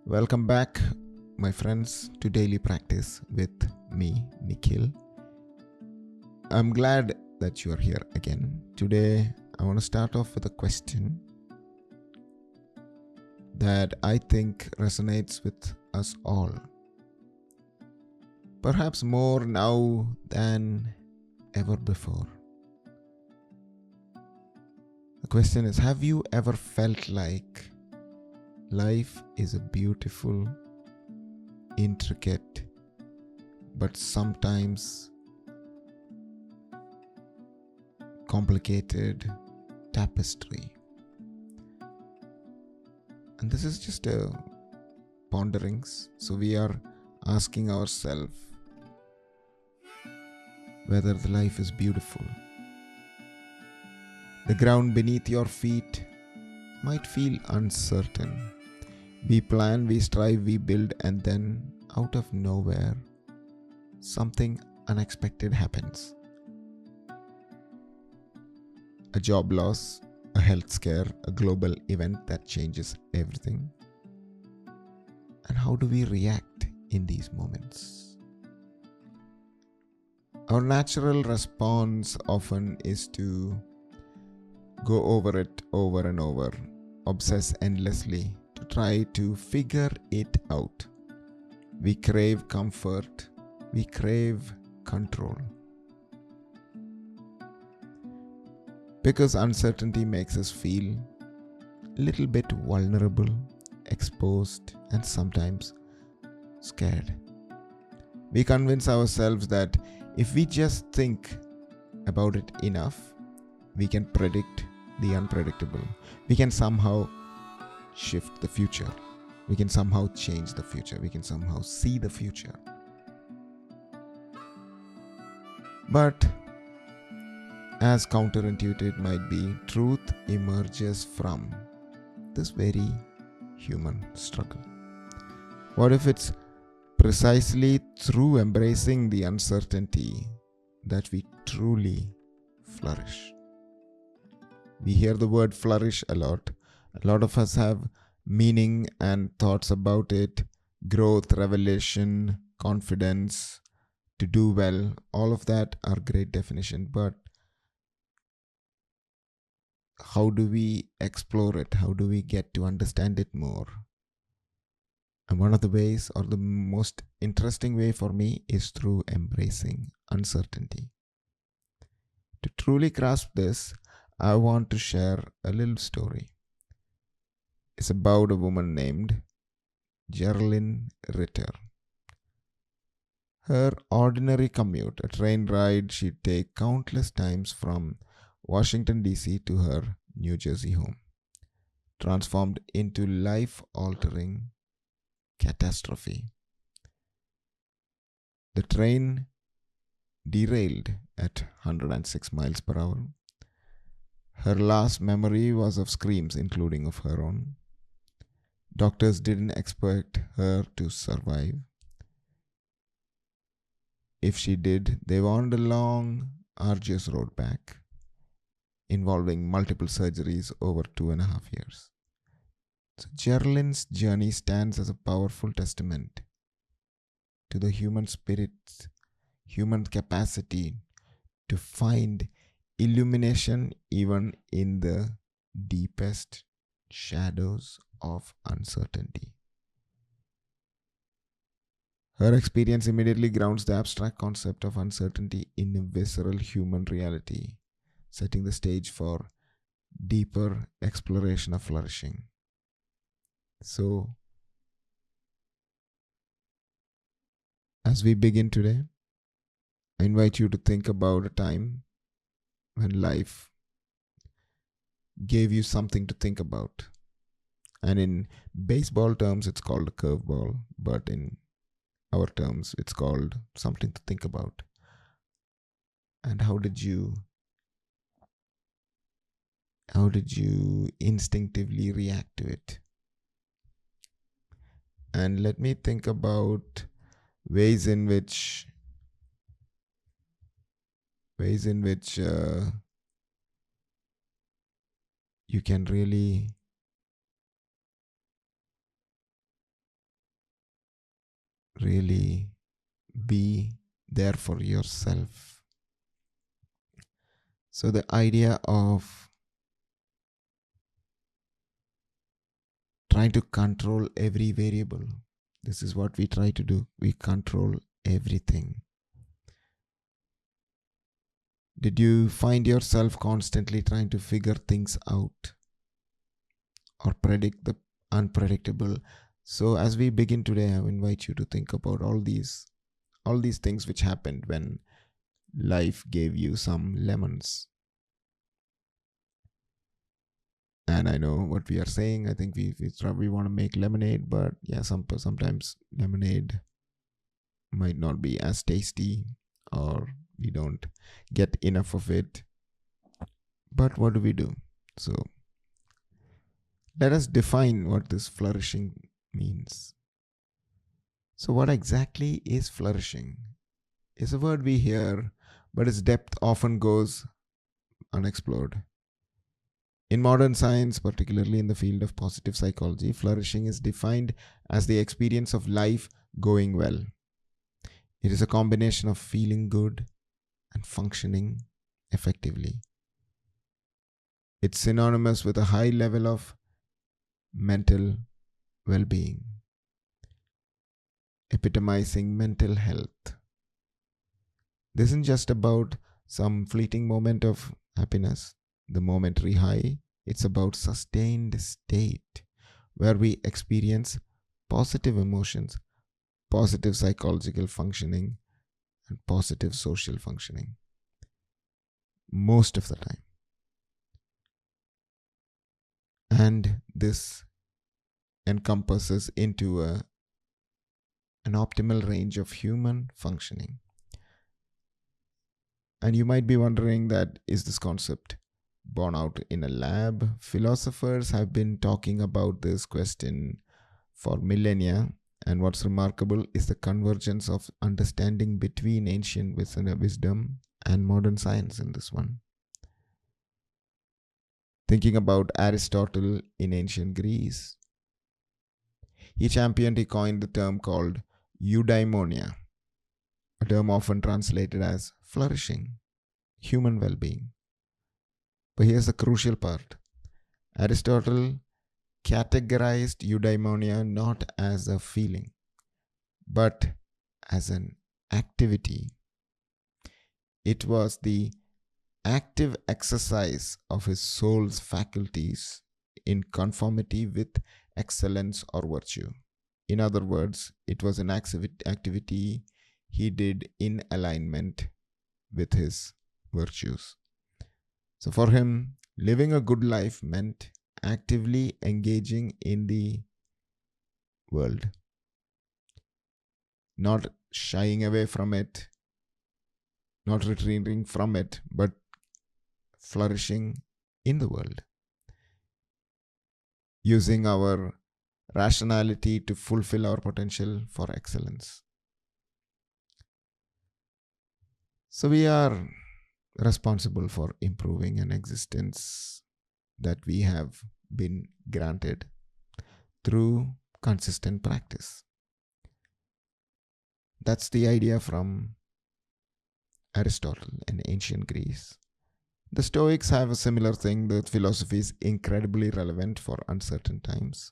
Welcome back, my friends, to Daily Practice with me, Nikhil. I'm glad that you are here again. Today, I want to start off with a question that I think resonates with us all. Perhaps more now than ever before. The question is, have you ever felt like life is a beautiful, intricate, but sometimes complicated tapestry? And this is just a ponderings. So we are asking ourselves whether the life is beautiful. The ground beneath your feet might feel uncertain. We plan, we strive, we build, and then out of nowhere, something unexpected happens. A job loss, a health scare, a global event that changes everything. And how do we react in these moments? Our natural response often is to go over it over and over, obsess endlessly to try to figure it out. We crave comfort, we crave control. Because uncertainty makes us feel a little bit vulnerable, exposed, and sometimes scared. We convince ourselves that if we just think about it enough, we can predict the unpredictable. We can somehow shift the future. We can somehow change the future. We can somehow see the future. But as counterintuitive it might be, truth emerges from this very human struggle. What if it's precisely through embracing the uncertainty that we truly flourish? We hear the word flourish a lot. A lot of us have meaning and thoughts about it, growth, revelation, confidence, to do well. All of that are great definition. But how do we explore it? How do we get to understand it more? And one of the ways, or the most interesting way for me, is through embracing uncertainty. To truly grasp this, I want to share a little story. It's about a woman named Geraldine Ritter. Her ordinary commute, a train ride she'd take countless times from Washington, D.C. to her New Jersey home, transformed into life-altering catastrophe. The train derailed at 106 miles per hour. Her last memory was of screams, including of her own. Doctors didn't expect her to survive. If she did, they warned a long, arduous road back, involving multiple surgeries over 2.5 years. So Geraldine's journey stands as a powerful testament to the human spirit's human capacity to find illumination even in the deepest shadows of uncertainty. Her experience immediately grounds the abstract concept of uncertainty in a visceral human reality, setting the stage for deeper exploration of flourishing. So, as we begin today, I invite you to think about a time when life gave you something to think about. And in baseball terms, it's called a curveball, but in our terms, it's called something to think about. And how did you instinctively react to it? And let me think about ways in which you can really really be there for yourself. So, the idea of trying to control every variable, this is what we try to do. We control everything. Did you find yourself constantly trying to figure things out or predict the unpredictable? So as we begin today, I invite you to think about all these things which happened when life gave you some lemons. And I know what we are saying. I think we want to make lemonade, but yeah, sometimes lemonade might not be as tasty, or we don't get enough of it. But what do we do? So let us define what this flourishing means. So, what exactly is flourishing? It's a word we hear, but its depth often goes unexplored. In modern science, particularly in the field of positive psychology, flourishing is defined as the experience of life going well. It is a combination of feeling good and functioning effectively. It's synonymous with a high level of mental well being, epitomizing mental health. This isn't just about some fleeting moment of happiness, the momentary high. It's about sustained state where we experience positive emotions, positive psychological functioning, and positive social functioning most of the time. And this encompasses into an optimal range of human functioning. And you might be wondering, that is this concept born out in a lab? Philosophers have been talking about this question for millennia, and what's remarkable is the convergence of understanding between ancient wisdom and modern science in this one. Thinking about Aristotle in ancient Greece, he coined the term called eudaimonia, a term often translated as flourishing, human well being. But here's the crucial part: Aristotle categorized eudaimonia not as a feeling, but as an activity. It was the active exercise of his soul's faculties in conformity with excellence or virtue. In other words, it was an activity he did in alignment with his virtues. So for him, living a good life meant actively engaging in the world, not shying away from it, not retreating from it, but flourishing in the world, using our rationality to fulfill our potential for excellence. So we are responsible for improving an existence that we have been granted through consistent practice. That's the idea from Aristotle in ancient Greece. The Stoics have a similar thing. The philosophy is incredibly relevant for uncertain times.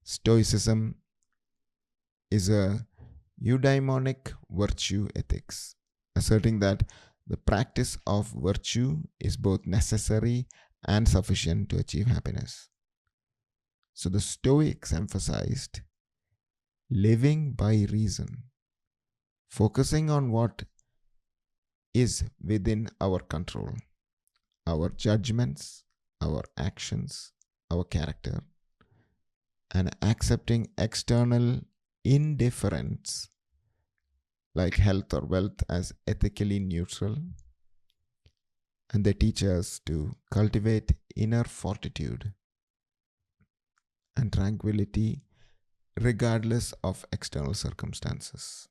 Stoicism is a eudaimonic virtue ethics, asserting that the practice of virtue is both necessary and sufficient to achieve happiness. So the Stoics emphasized living by reason, focusing on what is within our control, our judgments, our actions, our character, and accepting external indifference like health or wealth as ethically neutral. And they teach us to cultivate inner fortitude and tranquility regardless of external circumstances.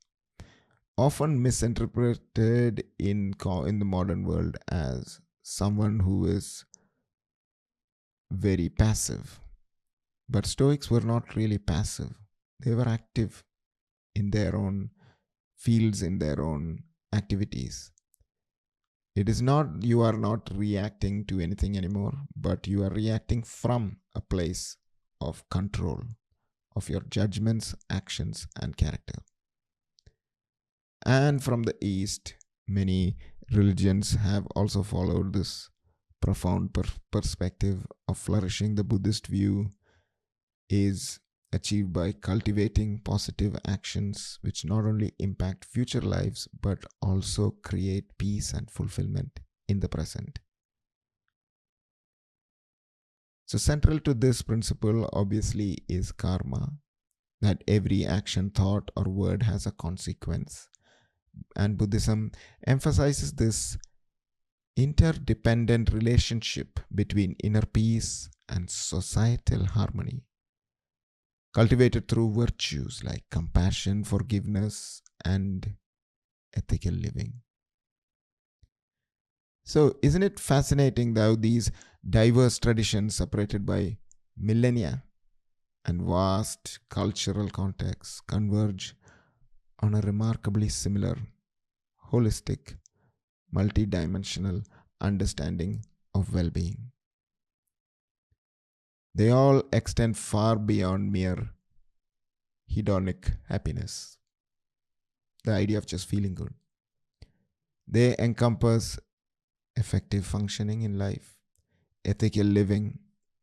Often misinterpreted in the modern world as someone who is very passive. But Stoics were not really passive, they were active. in their own fields, in their own activities. It is not, you are not reacting to anything anymore, but you are reacting from a place of control of your judgments, actions, and character. And from the East, many religions have also followed this profound perspective of flourishing. The Buddhist view is achieved by cultivating positive actions which not only impact future lives but also create peace and fulfillment in the present. So, central to this principle obviously is karma, that every action, thought, or word has a consequence. And Buddhism emphasizes this interdependent relationship between inner peace and societal harmony, cultivated through virtues like compassion, forgiveness, and ethical living. So, isn't it fascinating how these diverse traditions, separated by millennia and vast cultural contexts, converge on a remarkably similar, holistic, multidimensional understanding of well being? They all extend far beyond mere hedonic happiness, the idea of just feeling good. They encompass effective functioning in life, ethical living,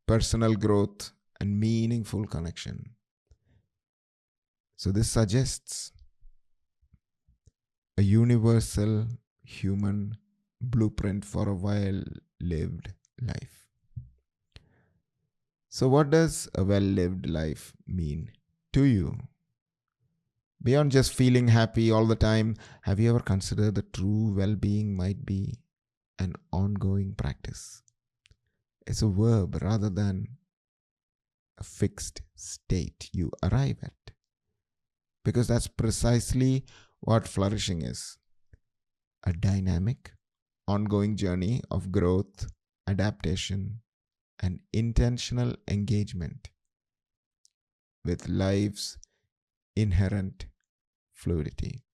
personal growth, and meaningful connection. So, this suggests a universal human blueprint for a well lived life. So, what does a well lived life mean to you? Beyond just feeling happy all the time, have you ever considered that true well being might be an ongoing practice? It's a verb rather than a fixed state you arrive at. Because that's precisely what flourishing is: a dynamic, ongoing journey of growth, adaptation, and intentional engagement with life's inherent fluidity.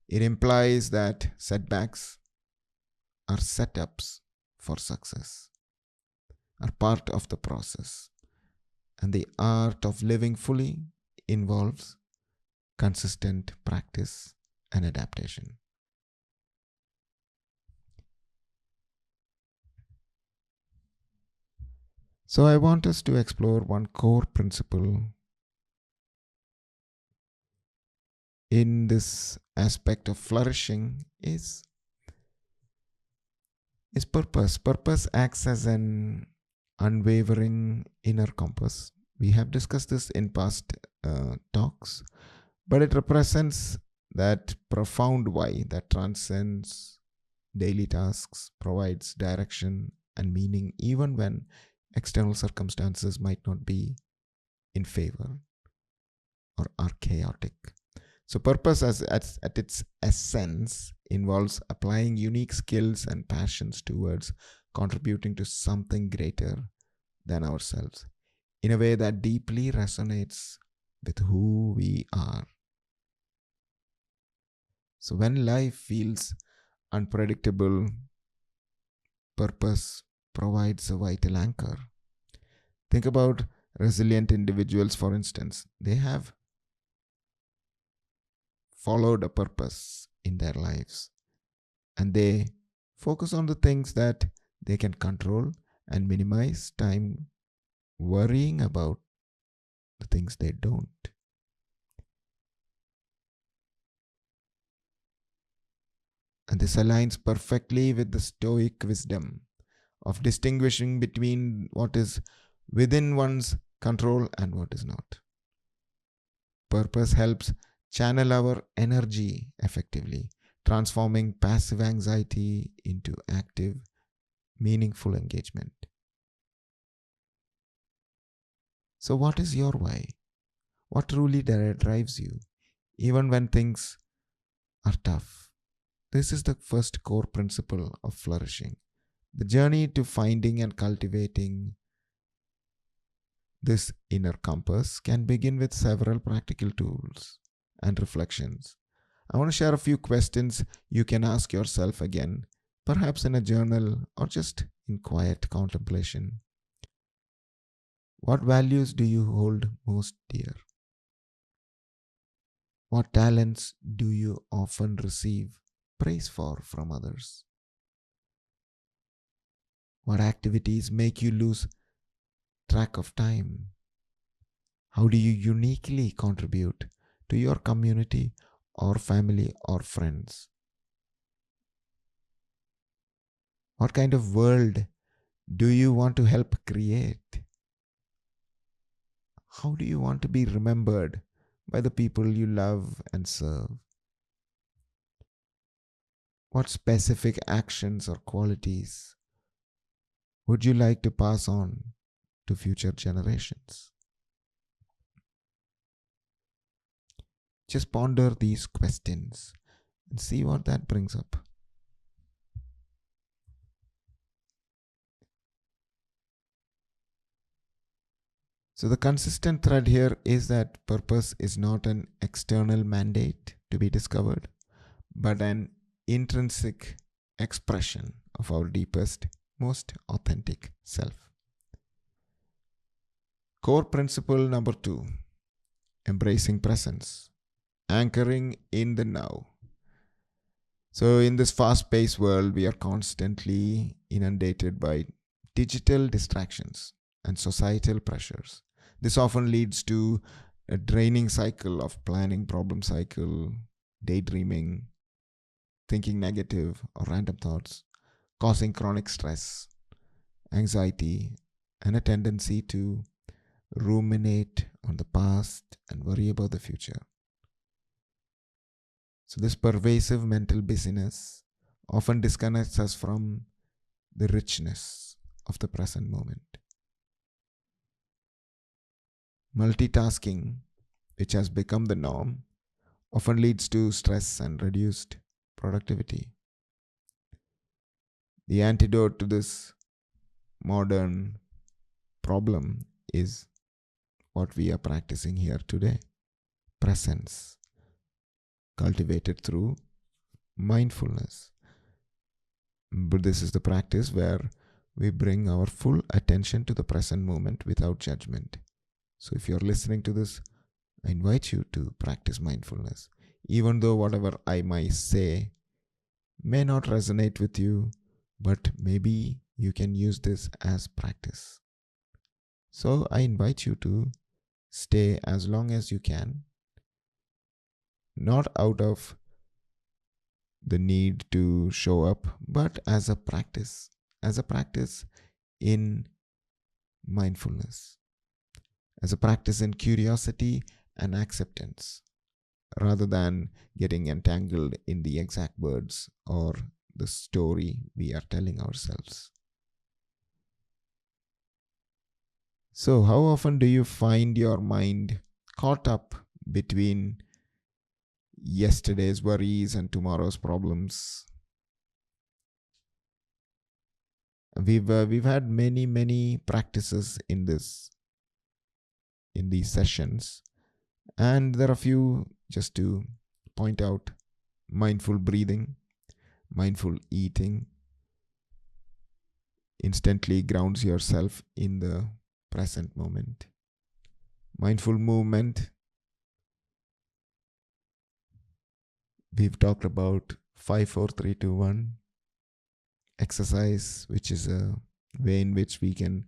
It implies that setbacks are setups for success, are part of the process, and the art of living fully involves consistent practice and adaptation. So, I want us to explore one core principle in this aspect of flourishing is purpose. Purpose acts as an unwavering inner compass. We have discussed this in past talks, but it represents that profound why that transcends daily tasks, provides direction and meaning even when external circumstances might not be in favor or are chaotic. So, purpose at its essence involves applying unique skills and passions towards contributing to something greater than ourselves in a way that deeply resonates with who we are. So, when life feels unpredictable, purpose provides a vital anchor. Think about resilient individuals, for instance. They have followed a purpose in their lives and they focus on the things that they can control and minimize time worrying about the things they don't. And this aligns perfectly with the Stoic wisdom of distinguishing between what is within one's control and what is not. Purpose helps channel our energy effectively, transforming passive anxiety into active, meaningful engagement. So, what is your why? What truly drives you, even when things are tough? This is the first core principle of flourishing. The journey to finding and cultivating This inner compass can begin with several practical tools and reflections. I want to share a few questions you can ask yourself again, perhaps in a journal or just in quiet contemplation. What values do you hold most dear? What talents do you often receive praise for from others? What activities make you lose track of time? How do you uniquely contribute to your community or family or friends? What kind of world do you want to help create? How do you want to be remembered by the people you love and serve? What specific actions or qualities would you like to pass on to future generations? Just ponder these questions and see what that brings up. So, the consistent thread here is that purpose is not an external mandate to be discovered, but an intrinsic expression of our deepest, most authentic self. Core principle number 2, embracing presence, anchoring in the now. So, in this fast paced world, we are constantly inundated by digital distractions and societal pressures. This often leads to a draining cycle of planning, problem cycle, daydreaming, thinking negative or random thoughts, causing chronic stress, anxiety, and a tendency to ruminate on the past and worry about the future. So, this pervasive mental busyness often disconnects us from the richness of the present moment. Multitasking, which has become the norm, often leads to stress and reduced productivity. The antidote to this modern problem is what we are practicing here today: presence, cultivated through mindfulness. But this is the practice where we bring our full attention to the present moment without judgment. So, if you're listening to this, I invite you to practice mindfulness. Even though whatever I might say may not resonate with you, but maybe you can use this as practice. So, I invite you to stay as long as you can, not out of the need to show up, but as a practice in mindfulness, as a practice in curiosity and acceptance, rather than getting entangled in the exact words or the story we are telling ourselves. So, how often do you find your mind caught up between yesterday's worries and tomorrow's problems? We've had many practices in these sessions, and there are a few just to point out: mindful breathing, mindful eating instantly grounds yourself in the present moment. Mindful movement, we've talked about 5 4 3 2 1 exercise, which is a way in which we can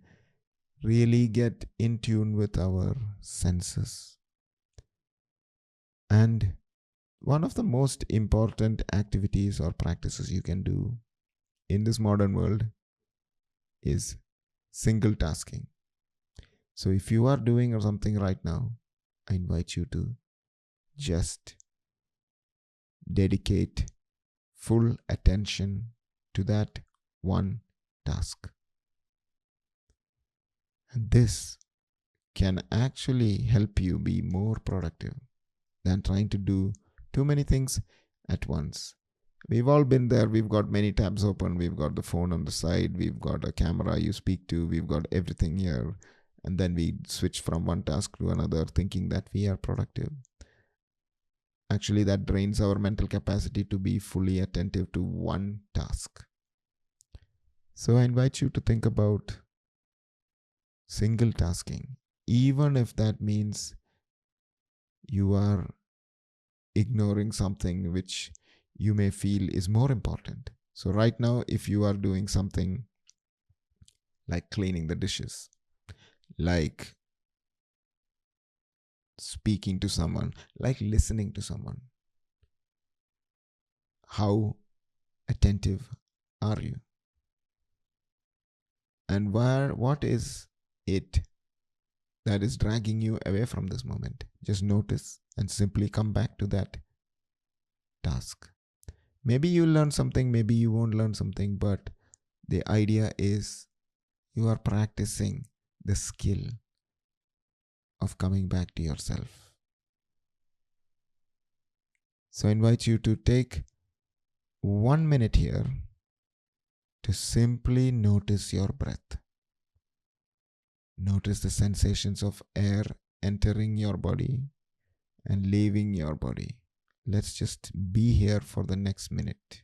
really get in tune with our senses. And one of the most important activities or practices you can do in this modern world is single tasking. So if you are doing something right now, I invite you to just dedicate full attention to that one task. And this can actually help you be more productive than trying to do too many things at once. We've all been there. We've got many tabs open. We've got the phone on the side. We've got a camera you speak to. We've got everything here. and then we switch from one task to another thinking that we are productive. Actually, that drains our mental capacity to be fully attentive to one task. So I invite you to think about single tasking, even if that means you are ignoring something which you may feel is more important. So, right now, if you are doing something like cleaning the dishes, like speaking to someone, like listening to someone, how attentive are you? And what is it that is dragging you away from this moment? Just notice and simply come back to that task. Maybe you'll learn something, maybe you won't learn something, but the idea is you are practicing the skill of coming back to yourself. So I invite you to take 1 minute here to simply notice your breath. Notice the sensations of air entering your body and leaving your body. Let's just be here for the next minute.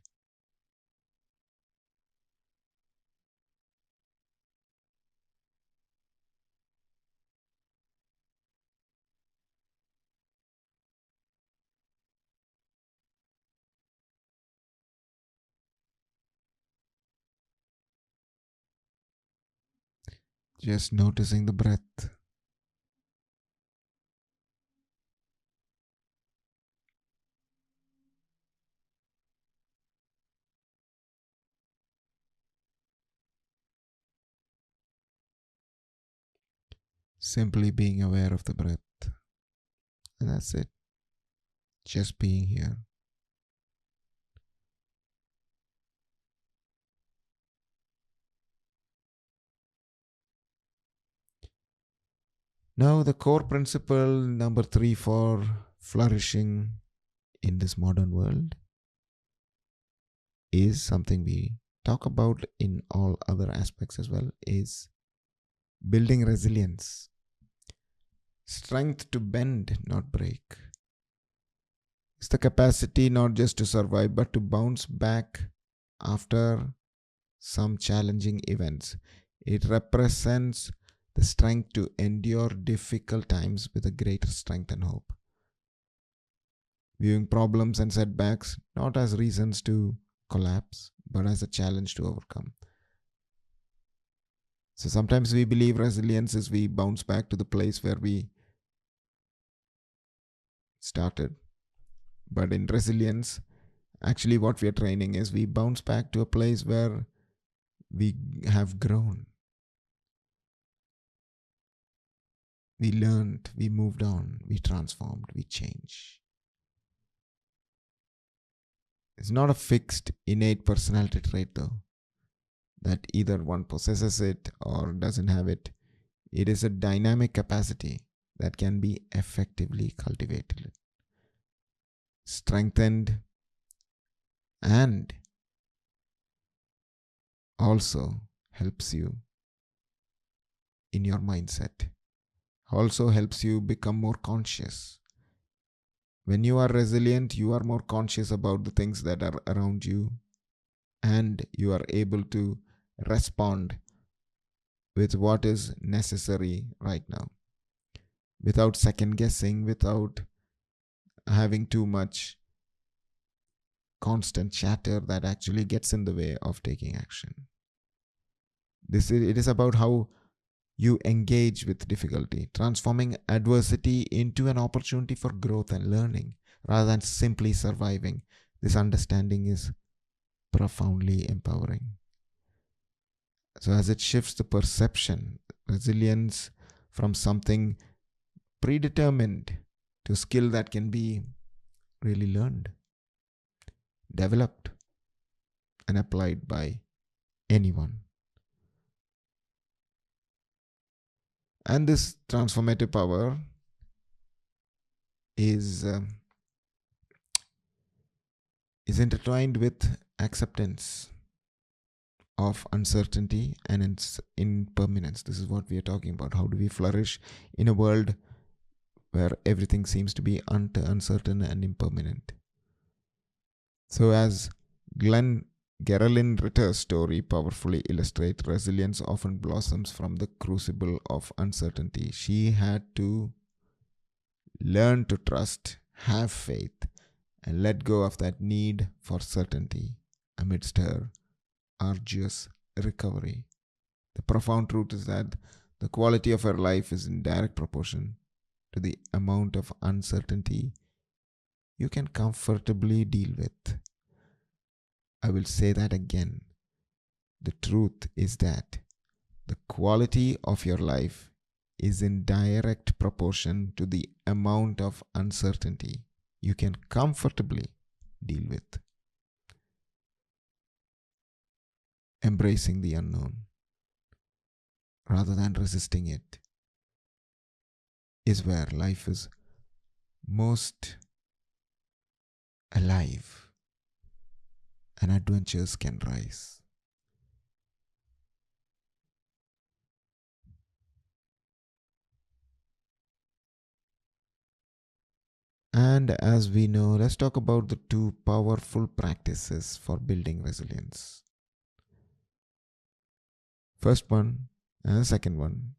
Just noticing the breath. Simply being aware of the breath. And that's it. Just being here. Now, the core principle number 3 for flourishing in this modern world is something we talk about in all other aspects as well, is building resilience. Strength to bend, not break. It's the capacity not just to survive, but to bounce back after some challenging events. It represents the strength to endure difficult times with a greater strength and hope. Viewing problems and setbacks not as reasons to collapse, but as a challenge to overcome. So sometimes we believe resilience is we bounce back to the place where we started. But in resilience, actually, what we are training is we bounce back to a place where we have grown. We learned, we moved on, we transformed, we changed. It's not a fixed, innate personality trait, though, that either one possesses it or doesn't have it. It is a dynamic capacity that can be effectively cultivated, strengthened, and also helps you in your mindset, also helps you become more conscious. When you are resilient, you are more conscious about the things that are around you, and you are able to respond with what is necessary right now without second guessing, without having too much constant chatter that actually gets in the way of taking action. It is about how you engage with difficulty, transforming adversity into an opportunity for growth and learning rather than simply surviving. This understanding is profoundly empowering. So, as it shifts the perception, resilience from something predetermined to a skill that can be really learned, developed, and applied by anyone. And this transformative power is intertwined with acceptance. of uncertainty and impermanence. This is what we are talking about. How do we flourish in a world where everything seems to be uncertain and impermanent? So, as Glenn Geraldine Ritter's story powerfully illustrates, resilience often blossoms from the crucible of uncertainty. She had to learn to trust, have faith, and let go of that need for certainty amidst her arduous recovery. The profound truth is that the quality of her life is in direct proportion to the amount of uncertainty you can comfortably deal with. I will say that again. The truth is that the quality of your life is in direct proportion to the amount of uncertainty you can comfortably deal with. Embracing the unknown rather than resisting it is where life is most alive and adventures can rise. And as we know, let's talk about the two powerful practices for building resilience. First one and the second one,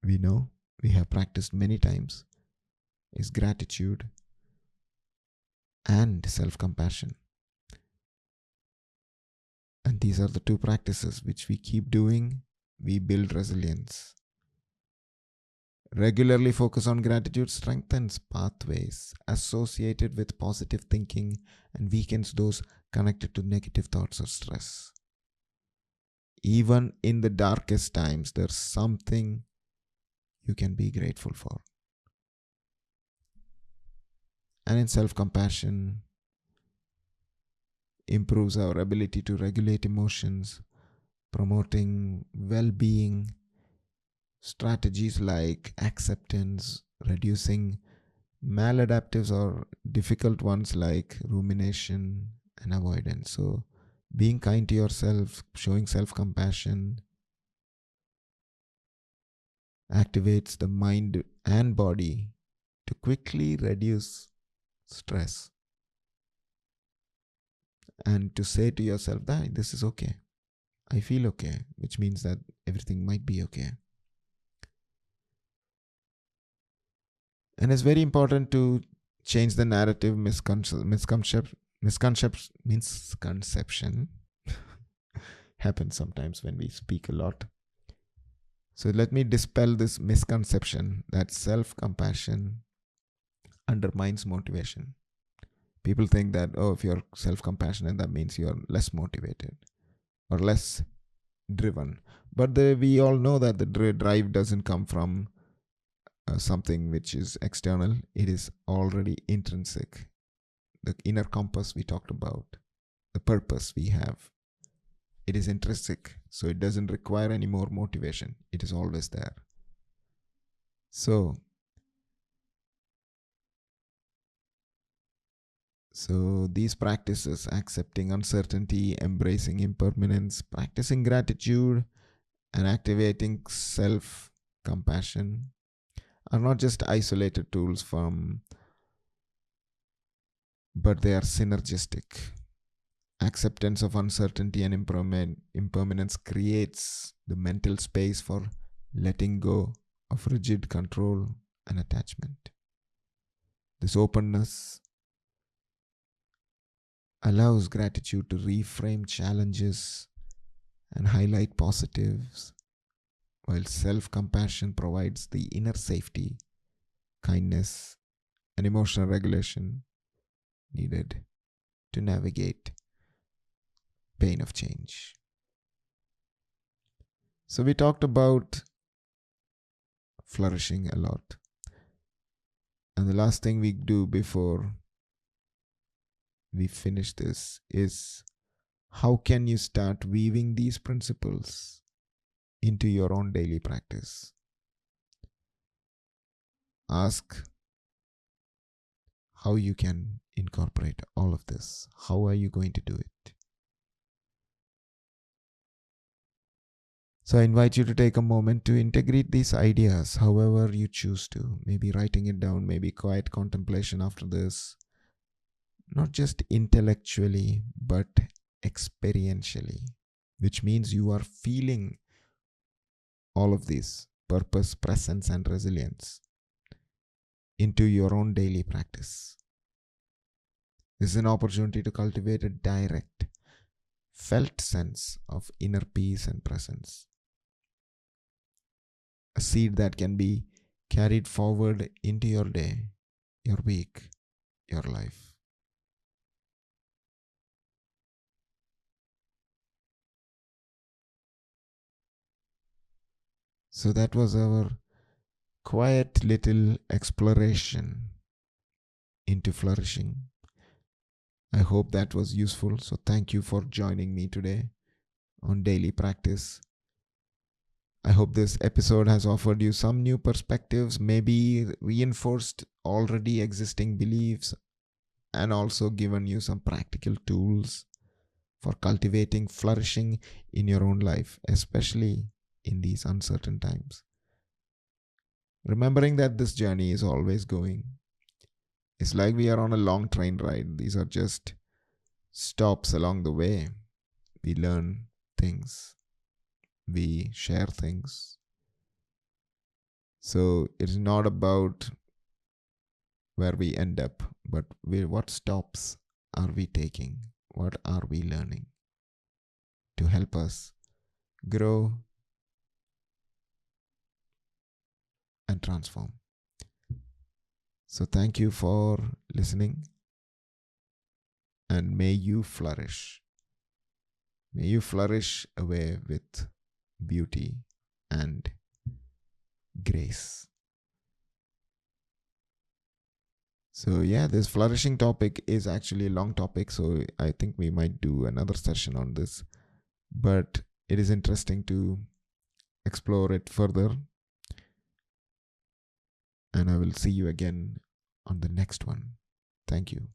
we know, we have practiced many times, is gratitude and self-compassion. And these are the two practices which we keep doing, we build resilience. Regularly focus on gratitude strengthens pathways associated with positive thinking and weakens those connected to negative thoughts or stress. Even in the darkest times, there's something you can be grateful for. And in self-compassion, improves our ability to regulate emotions, promoting well-being, strategies like acceptance, reducing maladaptives or difficult ones like rumination and avoidance. So being kind to yourself, showing self-compassion, activates the mind and body to quickly reduce stress and to say to yourself that this is okay, I feel okay, which means that everything might be okay. And it's very important to change the narrative misconception happens sometimes when we speak a lot. So let me dispel this misconception that self-compassion undermines motivation. People think that, oh, if you're self-compassionate, that means you're less motivated or less driven. But we all know that the drive doesn't come from something which is external. It is already intrinsic. The inner compass we talked about, the purpose we have, it is intrinsic. So it doesn't require any more motivation. It is always there. So these practices, accepting uncertainty, embracing impermanence, practicing gratitude, and activating self-compassion are not just isolated tools but they are synergistic. Acceptance of uncertainty and impermanence creates the mental space for letting go of rigid control and attachment. This openness allows gratitude to reframe challenges and highlight positives, while self-compassion provides the inner safety, kindness, and emotional regulation needed to navigate pain of change. So we talked about flourishing a lot. And the last thing we do before we finish this is, how can you start weaving these principles into your own daily practice? Ask how you can incorporate all of this. How are you going to do it? So I invite you to take a moment to integrate these ideas however you choose to. Maybe writing it down, maybe quiet contemplation after this. Not just intellectually, but experientially, which means you are feeling all of these purpose, presence, and resilience into your own daily practice. This is an opportunity to cultivate a direct, felt sense of inner peace and presence. A seed that can be carried forward into your day, your week, your life. So that was our quiet little exploration into flourishing. I hope that was useful. So thank you for joining me today on Daily Practice. I hope this episode has offered you some new perspectives, maybe reinforced already existing beliefs, and also given you some practical tools for cultivating flourishing in your own life, especially in these uncertain times. Remembering that this journey is always going. It's like we are on a long train ride. These are just stops along the way. We learn things, we share things. So it's not about where we end up, but what stops are we taking? What are we learning to help us grow and transform? So thank you for listening, and may you flourish. May you flourish away with beauty and grace. So yeah, this flourishing topic is actually a long topic, so I think we might do another session on this. But it is interesting to explore it further. And I will see you again on the next one. Thank you.